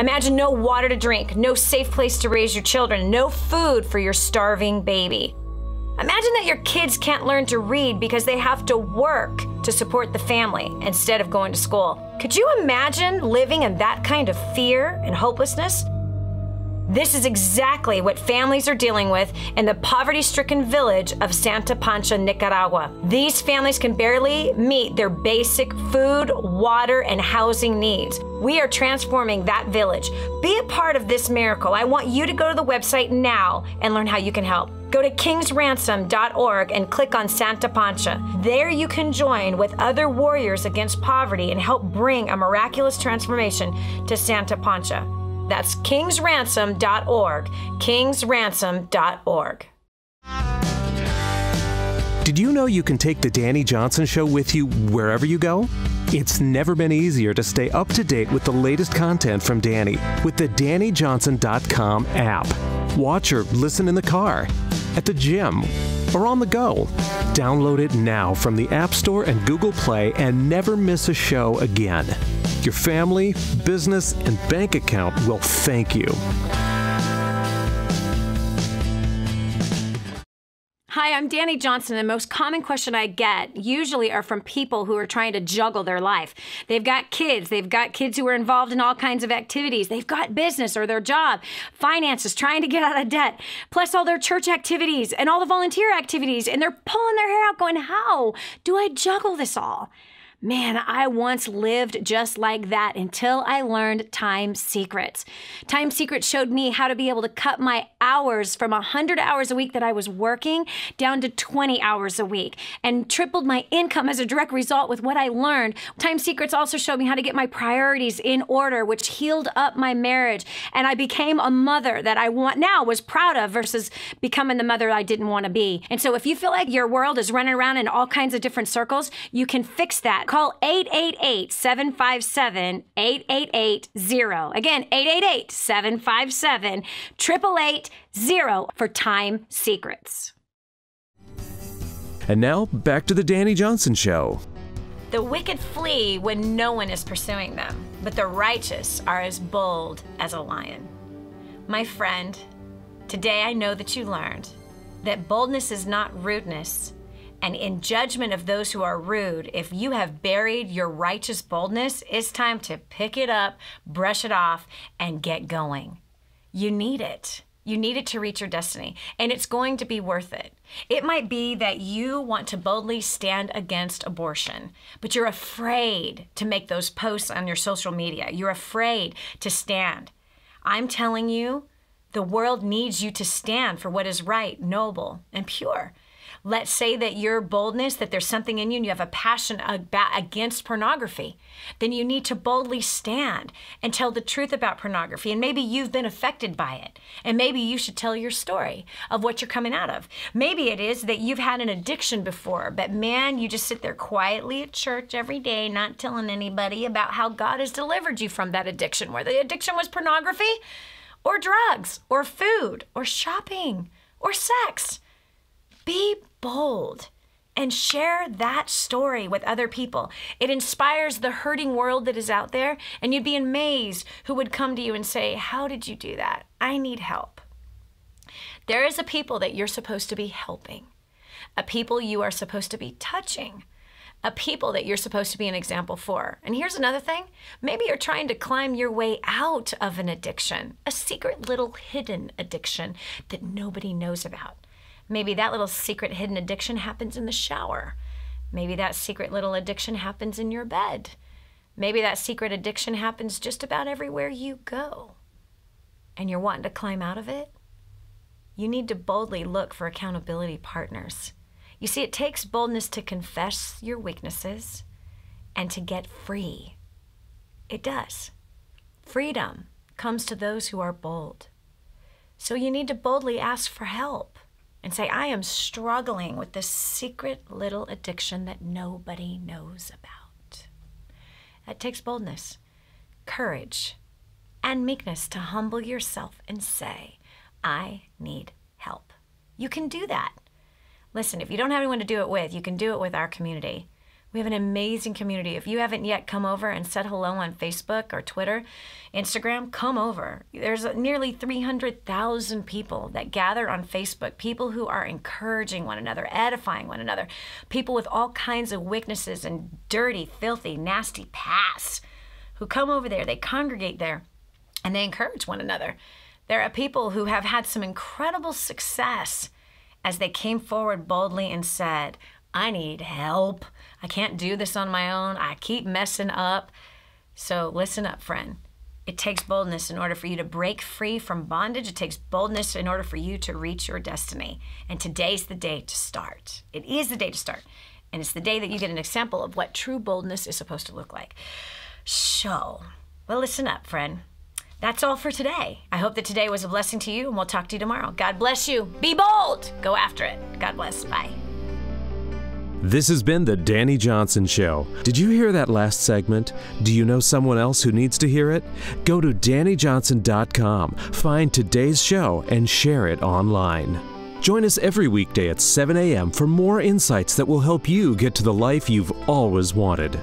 Imagine no water to drink, no safe place to raise your children, no food for your starving baby. Imagine that your kids can't learn to read because they have to work to support the family instead of going to school. Could you imagine living in that kind of fear and hopelessness? This is exactly what families are dealing with in the poverty-stricken village of Santa Pancha, Nicaragua. These families can barely meet their basic food, water, and housing needs. We are transforming that village. Be a part of this miracle. I want you to go to the website now and learn how you can help. Go to kingsransom.org and click on Santa Pancha. There you can join with other warriors against poverty and help bring a miraculous transformation to Santa Pancha. That's kingsransom.org, kingsransom.org. Did you know you can take the Dani Johnson Show with you wherever you go? It's never been easier to stay up to date with the latest content from Dani with the DaniJohnson.com app. Watch or listen in the car, at the gym, or on the go. Download it now from the App Store and Google Play and never miss a show again. Your family, business, and bank account will thank you. Hi, I'm Dani Johnson. The most common question I get usually are from people who are trying to juggle their life. They've got kids who are involved in all kinds of activities. They've got business or their job, finances, trying to get out of debt, plus all their church activities and all the volunteer activities, and they're pulling their hair out going, how do I juggle this all? Man, I once lived just like that until I learned Time Secrets. Time Secrets showed me how to be able to cut my hours from 100 hours a week that I was working down to 20 hours a week and tripled my income as a direct result with what I learned. Time Secrets also showed me how to get my priorities in order, which healed up my marriage. And I became a mother that I was proud of versus becoming the mother I didn't want to be. And so if you feel like your world is running around in all kinds of different circles, you can fix that. Call 888-757-8880. Again, 888-757-8880 for Time Secrets. And now, back to the Dani Johnson Show. The wicked flee when no one is pursuing them, but the righteous are as bold as a lion. My friend, today I know that you learned that boldness is not rudeness. And in judgment of those who are rude, if you have buried your righteous boldness, it's time to pick it up, brush it off, and get going. You need it. You need it to reach your destiny, and it's going to be worth it. It might be that you want to boldly stand against abortion, but you're afraid to make those posts on your social media. You're afraid to stand. I'm telling you, the world needs you to stand for what is right, noble, and pure. Let's say that your boldness, that there's something in you and you have a passion against pornography. Then you need to boldly stand and tell the truth about pornography. And maybe you've been affected by it. And maybe you should tell your story of what you're coming out of. Maybe it is that you've had an addiction before, but man, you just sit there quietly at church every day, not telling anybody about how God has delivered you from that addiction, where the addiction was pornography or drugs or food or shopping or sex. Be bold and share that story with other people. It inspires the hurting world that is out there, and you'd be amazed who would come to you and say, how did you do that? I need help. There is a people that you're supposed to be helping, a people you are supposed to be touching, a people that you're supposed to be an example for. And here's another thing. Maybe you're trying to climb your way out of an addiction, a secret little hidden addiction that nobody knows about. Maybe that little secret hidden addiction happens in the shower. Maybe that secret little addiction happens in your bed. Maybe that secret addiction happens just about everywhere you go. And you're wanting to climb out of it? You need to boldly look for accountability partners. You see, it takes boldness to confess your weaknesses and to get free. It does. Freedom comes to those who are bold. So you need to boldly ask for help. And say, I am struggling with this secret little addiction that nobody knows about. That takes boldness, courage, and meekness to humble yourself and say, I need help. You can do that. Listen, if you don't have anyone to do it with, you can do it with our community. We have an amazing community. If you haven't yet come over and said hello on Facebook or Twitter, Instagram, come over. There's nearly 300,000 people that gather on Facebook, people who are encouraging one another, edifying one another, people with all kinds of weaknesses and dirty, filthy, nasty pasts who come over there, they congregate there, and they encourage one another. There are people who have had some incredible success as they came forward boldly and said, I need help. I can't do this on my own. I keep messing up. So listen up, friend. It takes boldness in order for you to break free from bondage. It takes boldness in order for you to reach your destiny. And today's the day to start. It is the day to start. And it's the day that you get an example of what true boldness is supposed to look like. So, well, listen up, friend. That's all for today. I hope that today was a blessing to you, and we'll talk to you tomorrow. God bless you. Be bold. Go after it. God bless. Bye. This has been the Dani Johnson Show. Did you hear that last segment? Do you know someone else who needs to hear it? Go to DaniJohnson.com, find today's show, and share it online. Join us every weekday at 7 a.m. for more insights that will help you get to the life you've always wanted.